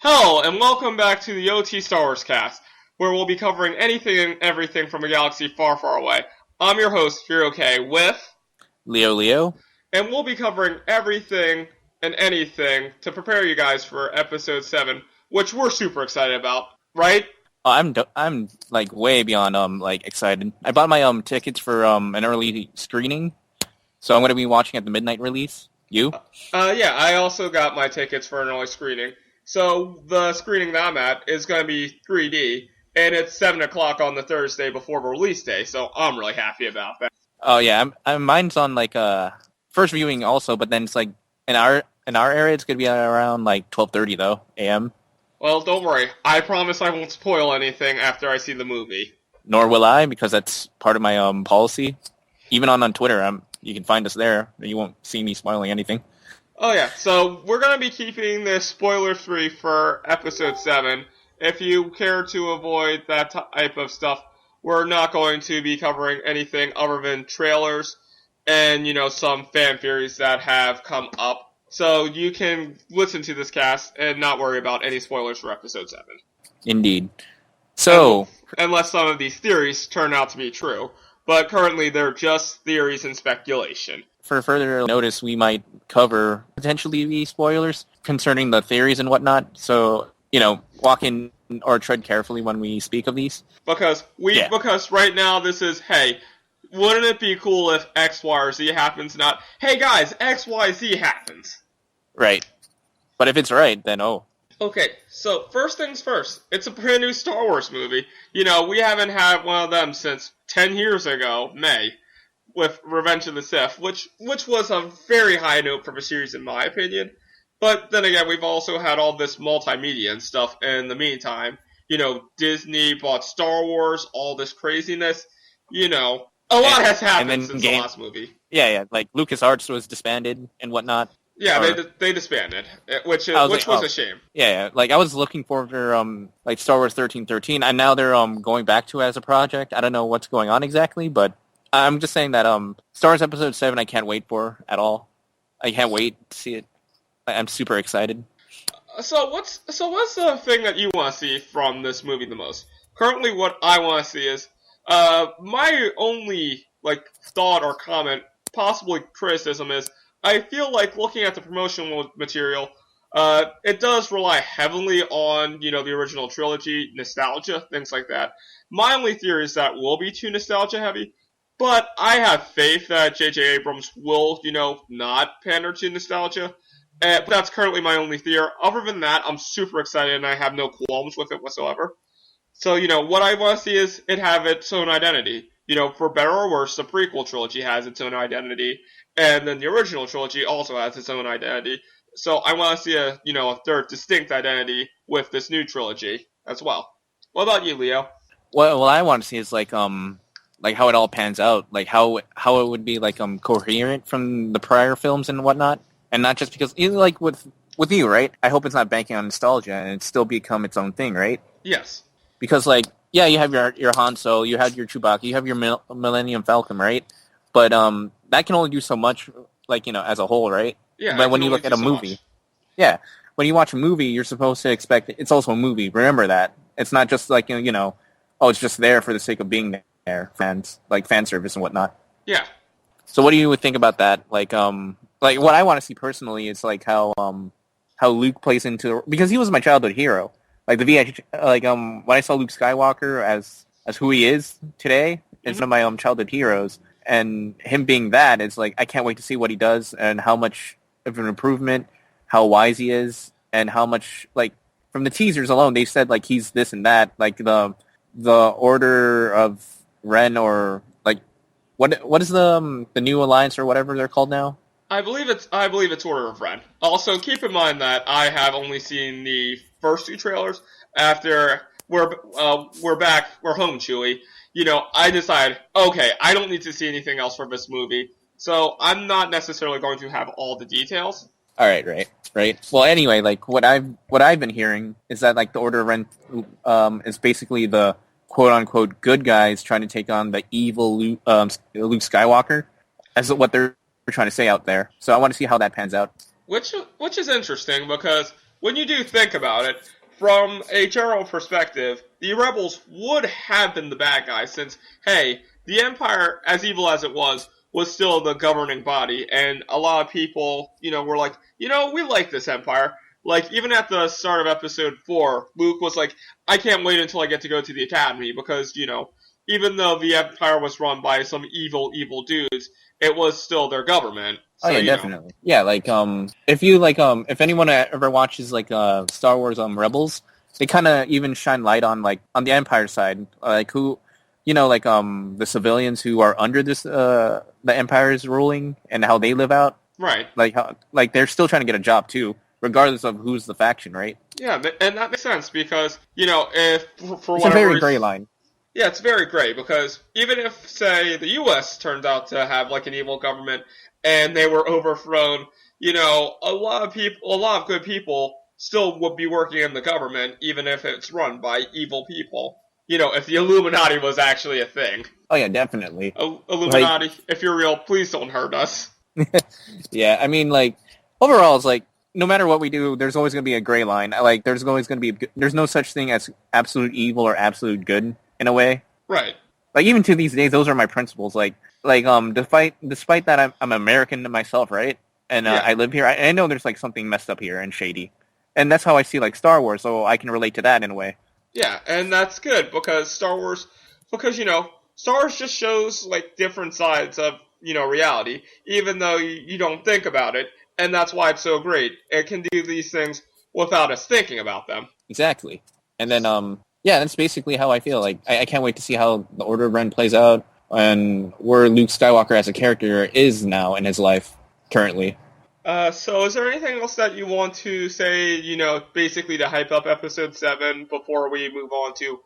Hello, and welcome back to the OT Star Wars cast, where we'll be covering anything and everything from a galaxy far, far away. I'm your host, Herok with... LeoLeo? And we'll be covering everything and anything to prepare you guys for Episode 7, which we're super excited about, right? I'm like way beyond excited. I bought my tickets for an early screening, so I'm going to be watching at the midnight release. You? Yeah, I also got my tickets for an early screening. So the screening that I'm at is going to be 3D, and it's 7 o'clock on the Thursday before release day, so I'm really happy about that. Oh yeah, mine's on first viewing also, but then it's like in our area it's going to be around like 12:30 though a.m. Well, don't worry. I promise I won't spoil anything after I see the movie. Nor will I, because that's part of my policy. Even on Twitter, you can find us there. You won't see me spoiling anything. Oh yeah, so we're going to be keeping this spoiler-free for Episode 7. If you care to avoid that type of stuff, we're not going to be covering anything other than trailers and, some fan theories that have come up. So you can listen to this cast and not worry about any spoilers for Episode 7. Indeed. So... Unless some of these theories turn out to be true. But currently they're just theories and speculation. For further notice, we might cover potentially the spoilers concerning the theories and whatnot. So, walk in or tread carefully when we speak of these. Because right now this is, hey, wouldn't it be cool if X, Y, or Z happens? Not, hey guys, X, Y, Z happens. Right. But if it's right, then oh. Okay, so first things first, it's a brand new Star Wars movie. We haven't had one of them since 10 years ago, May, with Revenge of the Sith, which was a very high note for the series in my opinion. But then again, we've also had all this multimedia and stuff in the meantime. Disney bought Star Wars, all this craziness. A lot has happened since the last movie. Yeah, like LucasArts was disbanded and whatnot. Yeah, they disbanded, which was a shame. Yeah, like I was looking for Star Wars 1313, and now they're going back to it as a project. I don't know what's going on exactly, but I'm just saying that Star Wars Episode 7 I can't wait for at all. I can't wait to see it. I'm super excited. So what's the thing that you want to see from this movie the most? Currently, what I want to see is my only thought or comment, possibly criticism, is I feel like looking at the promotional material, it does rely heavily on the original trilogy, nostalgia, things like that. My only theory is that will be too nostalgia heavy. But I have faith that J.J. Abrams will, not pander to nostalgia. But that's currently my only theory. Other than that, I'm super excited and I have no qualms with it whatsoever. So, what I want to see is it have its own identity. For better or worse, the prequel trilogy has its own identity. And then the original trilogy also has its own identity. So I want to see a third distinct identity with this new trilogy as well. What about you, Leo? Well, what I want to see is how it all pans out, like how it would be coherent from the prior films and whatnot, and not just because like with you, right? I hope it's not banking on nostalgia and it still become its own thing, right? Yes. Because you have your Han Solo, you have your Chewbacca, you have your Millennium Falcon, right? But that can only do so much, as a whole, right? Yeah. But when you look at a movie, when you watch a movie, you're supposed to expect it's also a movie. Remember that it's not just it's just there for the sake of being there, fans fan service and whatnot. Yeah. So what do you think about that? What I want to see personally is how Luke plays into, because he was my childhood hero. When I saw Luke Skywalker as who he is today, it's one of my childhood heroes. And him being that, it's I can't wait to see what he does and how much of an improvement, how wise he is, and how much, from the teasers alone, they said, he's this and that, the Order of Ren, or, what is the new alliance or whatever they're called now? I believe it's Order of Ren. Also, keep in mind that I have only seen the first two trailers. After we're back, we're home, Chewie. I decide, okay, I don't need to see anything else for this movie, so I'm not necessarily going to have all the details. All right. Well, anyway, what I've been hearing is that the Order of Ren is basically the quote unquote good guys trying to take on the evil Luke Skywalker, as what they're trying to say out there. So I want to see how that pans out. Which is interesting because when you do think about it, from a general perspective, the rebels would have been the bad guys since, hey, the Empire, as evil as it was still the governing body, and a lot of people, were like, we like this Empire. Like, even at the start of episode 4, Luke was like, I can't wait until I get to go to the Academy, because, even though the Empire was run by some evil, evil dudes, it was still their government. So, Oh yeah, definitely. Yeah, like if you if anyone ever watches like Star Wars Rebels, they kind of even shine light on on the Empire side, like who, the civilians who are under this the Empire's ruling and how they live out. Right. Like how they're still trying to get a job too, regardless of who's the faction, right? Yeah, and that makes sense because if for it's whatever a very reason, gray line. Yeah, it's very gray because even if, say, the U.S. turned out to have like an evil government and they were overthrown, a lot of good people still would be working in the government, even if it's run by evil people. If the Illuminati was actually a thing. Oh yeah, definitely. Illuminati, if you're real, please don't hurt us. Yeah, I mean, overall, it's no matter what we do, there's always going to be a gray line. There's always going to be there's no such thing as absolute evil or absolute good in a way. Right. Even to these days, those are my principles. Despite that, I'm American myself, right? And Yeah. I live here. I know there's something messed up here and shady, and that's how I see Star Wars. So I can relate to that in a way. Yeah, and that's good because Star Wars just shows different sides of reality, even though you don't think about it, and that's why it's so great. It can do these things without us thinking about them. Exactly, and then yeah, that's basically how I feel. I can't wait to see how the Order of Ren plays out and where Luke Skywalker as a character is now in his life currently. So is there anything else that you want to say, basically to hype up Episode 7 before we move on to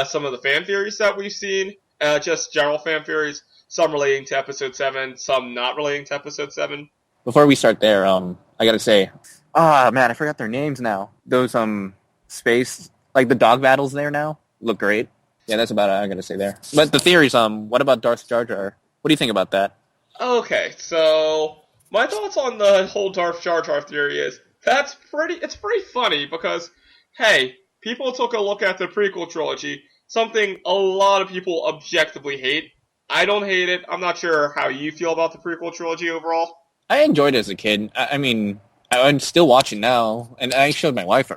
some of the fan theories that we've seen? Just general fan theories, some relating to Episode 7, some not relating to Episode 7. Before we start there, I gotta say, man, I forgot their names now. Those space, the dog battles there now look great. Yeah, that's about it I gotta say there. But the theories, what about Darth Jar Jar? What do you think about that? Okay, so my thoughts on the whole Darth Jar Jar theory is it's pretty funny because, hey, people took a look at the prequel trilogy, something a lot of people objectively hate. I don't hate it. I'm not sure how you feel about the prequel trilogy overall. I enjoyed it as a kid. I mean, I'm still watching now, and I showed my wife,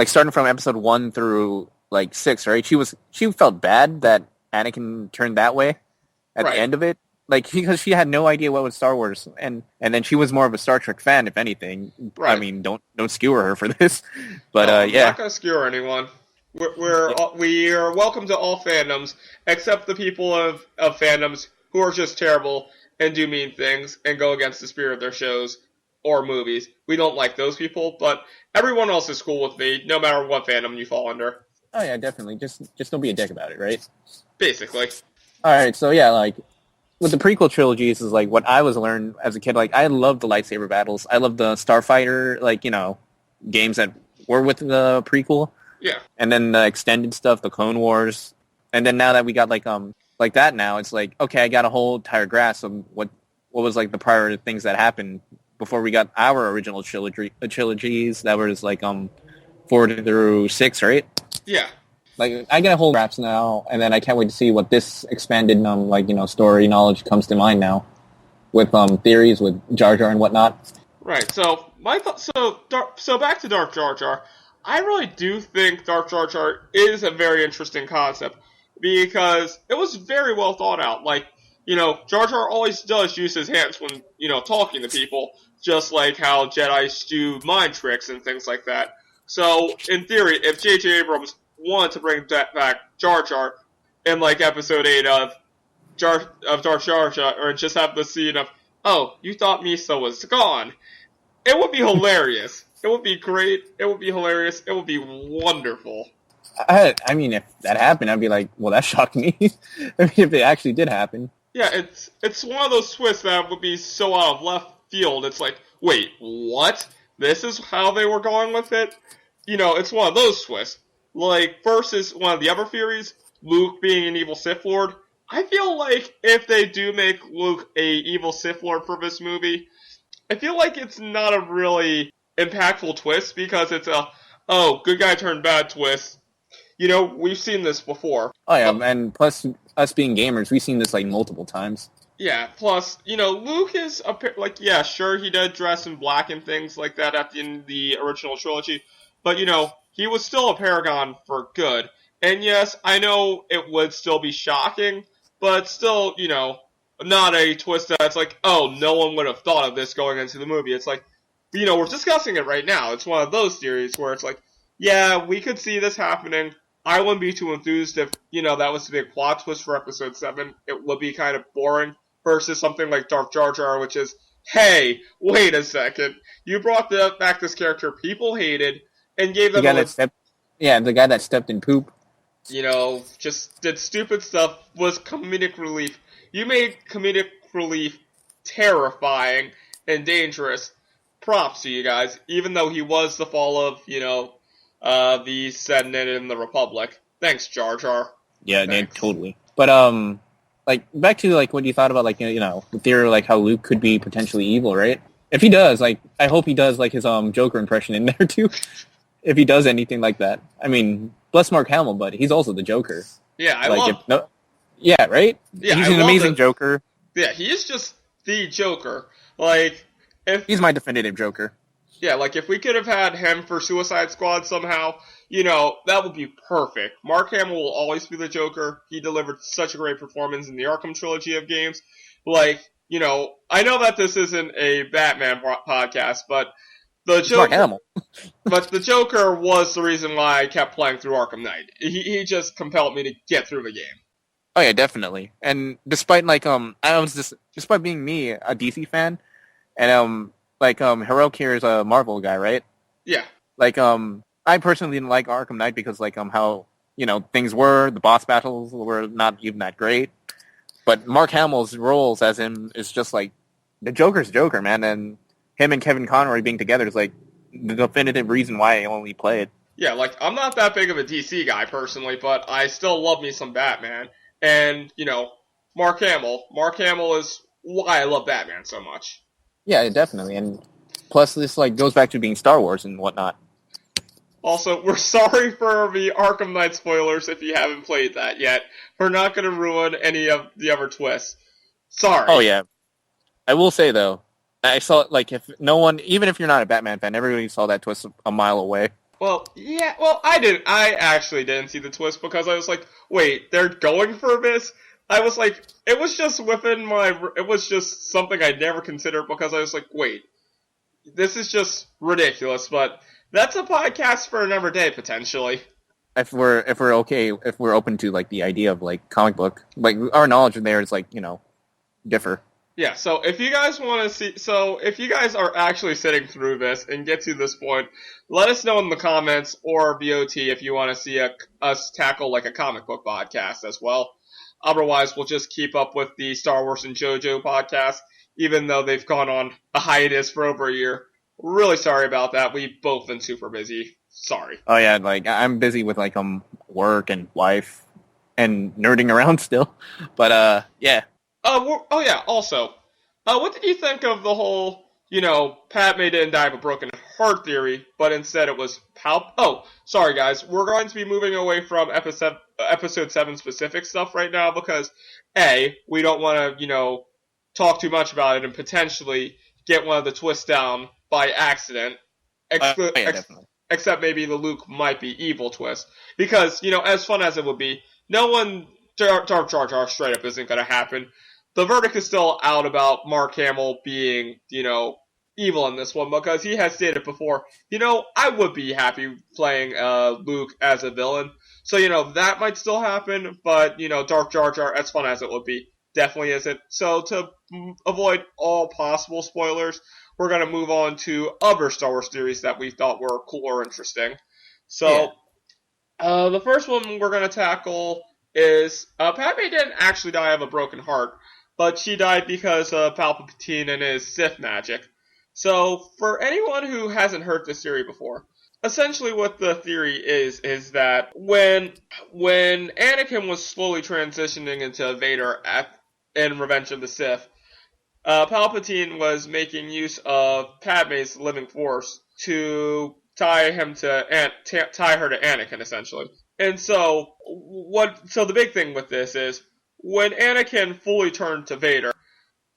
starting from episode 1 through 6, right? She felt bad that Anakin turned that way at the end of it. Because she had no idea what was Star Wars, and then she was more of a Star Trek fan, if anything. Right. I mean, don't skewer her for this, but no, yeah. I'm not gonna skewer anyone. We are welcome to all fandoms, except the people of fandoms who are just terrible and do mean things and go against the spirit of their shows or movies. We don't like those people, but everyone else is cool with me, no matter what fandom you fall under. Oh yeah, definitely. Just don't be a dick about it, right? Basically. All right, so yeah, with the prequel trilogies is what I was learned as a kid. I loved the lightsaber battles. I loved the Starfighter, games that were with the prequel. Yeah. And then the extended stuff, the Clone Wars. And then now that we got that now, it's okay, I got a whole entire grasp of what was the prior things that happened before we got our original trilogies that was 4 through 6, right? Yeah. I get a whole grasp now, and then I can't wait to see what this expanded, story knowledge comes to mind now, with theories with Jar Jar and whatnot. Right. So so back to Darth Jar Jar. I really do think Darth Jar Jar is a very interesting concept because it was very well thought out. Jar Jar always does use his hands when talking to people, just like how Jedi's do mind tricks and things like that. So in theory, if J.J. Abrams wanted to bring back Jar Jar in episode 8 of Darth Jar Jar, or just have the scene of, oh, you thought Misa was gone, it would be hilarious. It would be great. It would be hilarious. It would be wonderful. I mean, if that happened, I'd be well, that shocked me. I mean, if it actually did happen. Yeah, it's one of those twists that would be so out of left field. It's wait, what? This is how they were going with it? It's one of those twists. Versus one of the other theories, Luke being an evil Sith Lord. I feel if they do make Luke a evil Sith Lord for this movie, I feel it's not a really impactful twist because it's a, oh, good guy turned bad twist. We've seen this before. Oh yeah, and plus us being gamers, we've seen this like multiple times. Yeah, plus, Luke is, like, yeah, sure, he did dress in black and things like that in the original trilogy, but, he was still a paragon for good. And yes, I know it would still be shocking, but still, not a twist that's like, oh, no one would have thought of this going into the movie. It's like, we're discussing it right now. It's one of those theories where it's like, yeah, we could see this happening. I wouldn't be too enthused if, that was to be a plot twist for episode 7. It would be kind of boring versus something like Darth Jar Jar, which is, hey, wait a second. You brought back this character people hated and gave them the guy that stepped in poop. Just did stupid stuff, was comedic relief. You made comedic relief terrifying and dangerous. Props to you guys, even though he was the fall of, the Senate and the Republic. Thanks, Jar Jar. Yeah, totally. But, like, back to, like, what you thought about, like, the theory, like, how Luke could be potentially evil, right? If he does, like, I hope he does, like, his, Joker impression in there, too. If he does anything like that. I mean, bless Mark Hamill, but he's also the Joker. Yeah, I love... Yeah, right? Yeah, he's an amazing Joker. Yeah, he is just the Joker. Like, he's my definitive Joker. Yeah, like, if we could have had him for Suicide Squad somehow, that would be perfect. Mark Hamill will always be the Joker. He delivered such a great performance in the Arkham trilogy of games. Like, I know that this isn't a Batman podcast, but the Joker... Mark Hamill. But the Joker was the reason why I kept playing through Arkham Knight. He just compelled me to get through the game. Oh yeah, definitely. And despite, like, despite being me, a DC fan, and, Herok here is a Marvel guy, right? Yeah. Like, I personally didn't like Arkham Knight because, like, how, things were, the boss battles were not even that great. But Mark Hamill's roles as him is just, like, the Joker's Joker, man, and him and Kevin Conroy being together is, like, the definitive reason why I only played. Yeah, like, I'm not that big of a DC guy, personally, but I still love me some Batman. And, Mark Hamill. Mark Hamill is why I love Batman so much. Yeah, definitely. And plus this, like, goes back to being Star Wars and whatnot. Also, we're sorry for the Arkham Knight spoilers if you haven't played that yet. We're not going to ruin any of the other twists. Sorry. Oh, yeah. I will say, though, I saw, like, if no one, even if you're not a Batman fan, everybody saw that twist a mile away. Well, yeah, I didn't. I actually didn't see the twist because I was like, wait, they're going for this? I was like, it was just it was just something I never considered because I was like, wait, this is just ridiculous, but that's a podcast for another day, potentially. If we're open to, like, the idea of, like, comic book, like, our knowledge in there is, like, differ. Yeah, so if you guys want to see, if you guys are actually sitting through this and get to this point, let us know in the comments or VOT if you want to see us tackle, like, a comic book podcast as well. Otherwise, we'll just keep up with the Star Wars and JoJo podcast, even though they've gone on a hiatus for over a year. Really sorry about that. We've both been super busy. Sorry. Oh yeah, like, I'm busy with, like, work and wife and nerding around still. But, yeah. Oh yeah, also, what did you think of the whole, Padme didn't die of a broken heart theory, but instead it was Oh, sorry guys, we're going to be moving away from episode 7 specific stuff right now because, A, we don't want to, talk too much about it and potentially get one of the twists down by accident. Except maybe the Luke might be evil twist. Because, as fun as it would be, no one, Darth Jar Jar straight up isn't going to happen. The verdict is still out about Mark Hamill being, evil in this one because he has stated before, I would be happy playing Luke as a villain. So, that might still happen, but, Darth Jar Jar, as fun as it would be, definitely isn't. So, to avoid all possible spoilers, we're going to move on to other Star Wars theories that we thought were cool or interesting. So, the first one we're going to tackle is Padme didn't actually die of a broken heart, but she died because of Palpatine and his Sith magic. So, for anyone who hasn't heard this theory before, essentially what the theory is that when Anakin was slowly transitioning into Vader in Revenge of the Sith, Palpatine was making use of Padme's living force to tie her to Anakin, essentially. And so the big thing with this is when Anakin fully turned to Vader,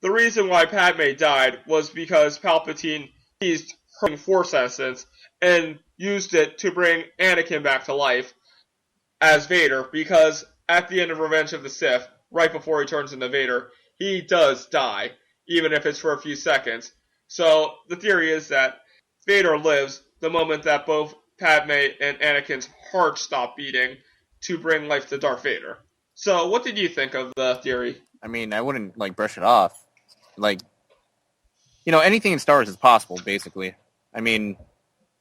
the reason why Padme died was because Palpatine seized her Force essence and used it to bring Anakin back to life as Vader, because at the end of Revenge of the Sith, right before he turns into Vader, he does die, even if it's for a few seconds. So the theory is that Vader lives the moment that both Padme and Anakin's hearts stop beating to bring life to Darth Vader. So what did you think of the theory? I mean, I wouldn't brush it off. Anything in Star Wars is possible, basically. I mean,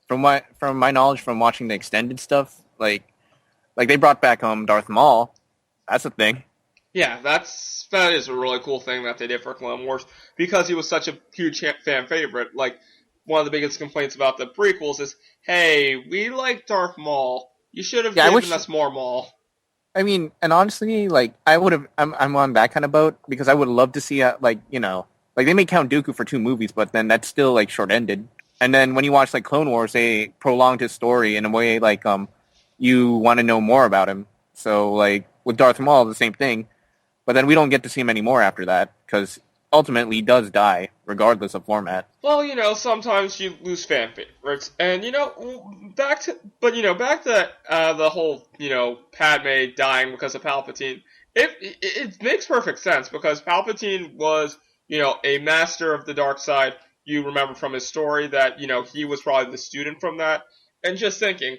from my knowledge from watching the extended stuff, like they brought back Darth Maul. That's a thing. Yeah, that is a really cool thing that they did for Clone Wars, because he was such a huge fan favorite. Like, one of the biggest complaints about the prequels is, hey, we like Darth Maul. You should have given us more Maul. I mean, and honestly, I would have. I'm on that kind of boat, because I would love to see they made Count Dooku for 2 movies, but then that's still short ended. And then when you watch Clone Wars, they prolonged his story in a way you want to know more about him. So with Darth Maul, the same thing. But then we don't get to see him anymore after that, because ultimately he does die, regardless of format. Well, sometimes you lose fan favorites, and back to the whole Padme dying because of Palpatine. It makes perfect sense, because Palpatine was a master of the dark side. You remember from his story that he was probably the student from that, and just thinking,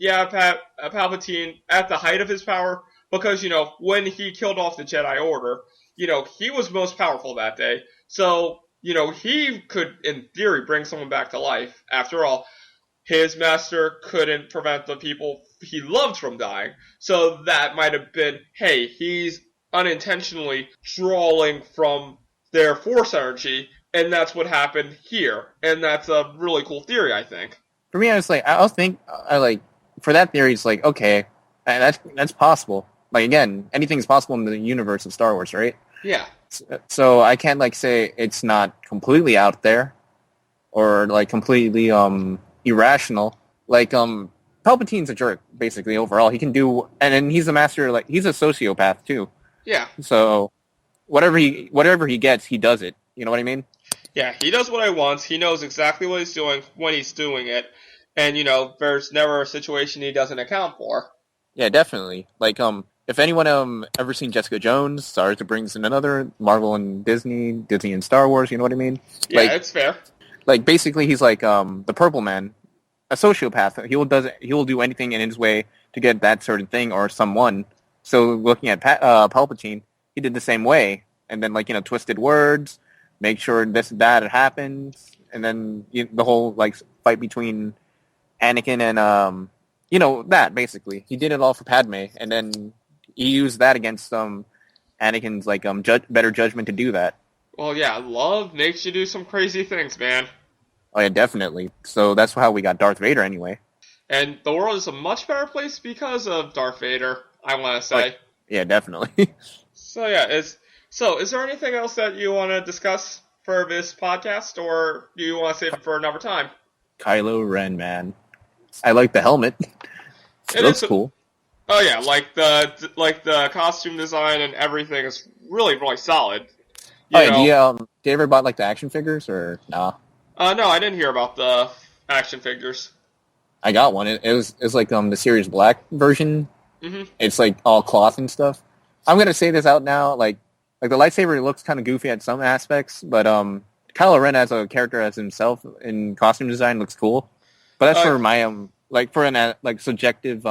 Palpatine at the height of his power. Because, when he killed off the Jedi Order, he was most powerful that day. So, he could, in theory, bring someone back to life. After all, his master couldn't prevent the people he loved from dying. So that might have been, hey, he's unintentionally drawing from their Force energy, and that's what happened here. And that's a really cool theory, I think. For me, for that theory, it's okay, that's possible. Again, anything's possible in the universe of Star Wars, right? Yeah. So I can't say it's not completely out there, or completely irrational. Palpatine's a jerk, basically, overall. He can do, and then he's a master. He's a sociopath too. Yeah. So whatever he gets, he does it. You know what I mean? Yeah, he does what he wants. He knows exactly what he's doing when he's doing it, and there's never a situation he doesn't account for. Yeah, definitely. If anyone ever seen Jessica Jones, sorry to bring in another, Marvel and Disney and Star Wars, you know what I mean? Yeah, it's fair. Basically, he's the Purple Man, a sociopath. He will do anything in his way to get that certain thing or someone. So looking at Palpatine, he did the same way, and then twisted words, make sure this and that happens, and then the whole fight between Anakin and that basically. He did it all for Padme, and then he used that against Anakin's better judgment to do that. Well, yeah, love makes you do some crazy things, man. Oh yeah, definitely. So that's how we got Darth Vader anyway. And the world is a much better place because of Darth Vader, I want to say. Yeah, definitely. So yeah, is there anything else that you want to discuss for this podcast, or do you want to save it for another time? Kylo Ren, man. I like the helmet. It looks cool. Oh yeah, the costume design and everything is really, really solid. Do you ever bought the action figures or nah? No, I didn't hear about the action figures. I got one. It's the Series Black version. Mm-hmm. It's all cloth and stuff. I'm gonna say this out now. The lightsaber looks kind of goofy at some aspects, but Kylo Ren as a character as himself in costume design looks cool. But that's for my for an subjective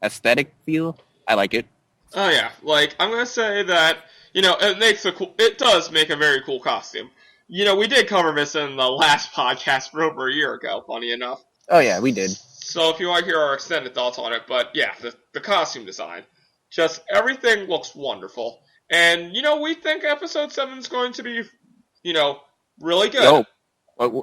aesthetic feel. I like it. Oh yeah, I'm gonna say that it does make a very cool costume. We did cover this in the last podcast for over a year ago. Funny enough. Oh yeah, we did. So if you want to hear our extended thoughts on it, but yeah, the costume design, just everything looks wonderful, and we think Episode 7 is going to be, really good.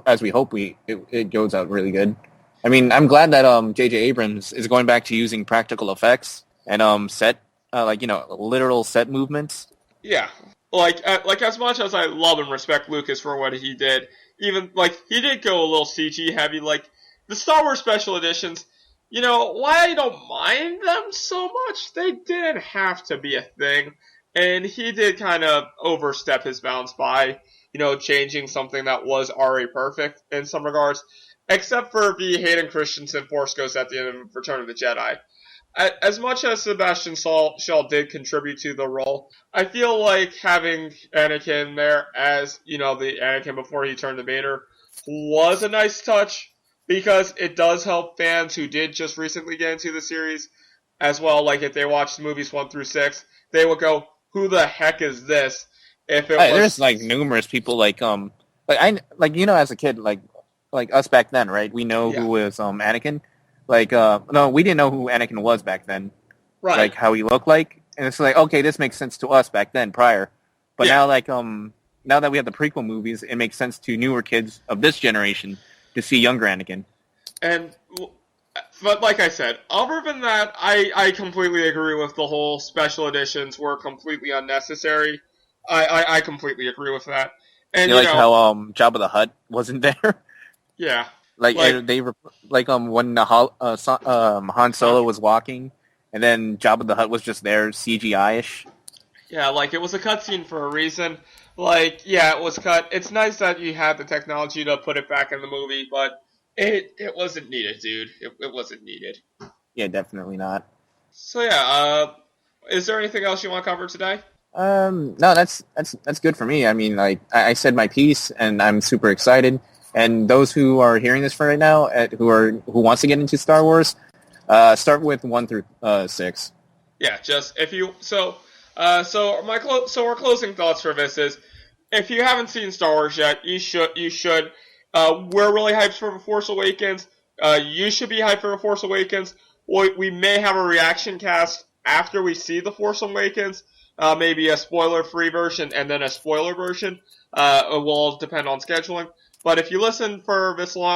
As we hope it goes out really good. I mean, I'm glad that J.J. Abrams is going back to using practical effects and set literal set movements. Yeah, as much as I love and respect Lucas for what he did, even like he did go a little CG heavy. Like the Star Wars special editions, why I don't mind them so much? They didn't have to be a thing, and he did kind of overstep his bounds by changing something that was already perfect in some regards, except for the Hayden Christensen Force Ghost at the end of Return of the Jedi. As much as Sebastian Shaw did contribute to the role, I feel like having Anakin there as, the Anakin before he turned to Vader was a nice touch because it does help fans who did just recently get into the series as well. Like if they watched movies 1 through 6, they would go, "Who the heck is this?" If it was There's like numerous people as a kid like us back then, right? We know who was Anakin. No, we didn't know who Anakin was back then. Right. Like how he looked like, and it's like, okay, this makes sense to us back then, prior. But now, now that we have the prequel movies, it makes sense to newer kids of this generation to see younger Anakin. But like I said, other than that, I completely agree with the whole special editions were completely unnecessary. I completely agree with that. And you like how Jabba the Hutt wasn't there? Yeah. When Han Solo was walking, and then Jabba the Hutt was just there, CGI-ish. Yeah, it was a cutscene for a reason. It was cut. It's nice that you had the technology to put it back in the movie, but it wasn't needed, dude. It wasn't needed. Yeah, definitely not. So is there anything else you want to cover today? No, that's good for me. I mean, I said my piece, and I'm super excited. And those who are hearing this for right now, who wants to get into Star Wars, start with 1 through 6. Yeah, just if you so our closing thoughts for this is, if you haven't seen Star Wars yet, you should. We're really hyped for The Force Awakens. You should be hyped for The Force Awakens. We may have a reaction cast after we see The Force Awakens. Maybe a spoiler-free version and then a spoiler version. It will depend on scheduling. But if you listen for this long,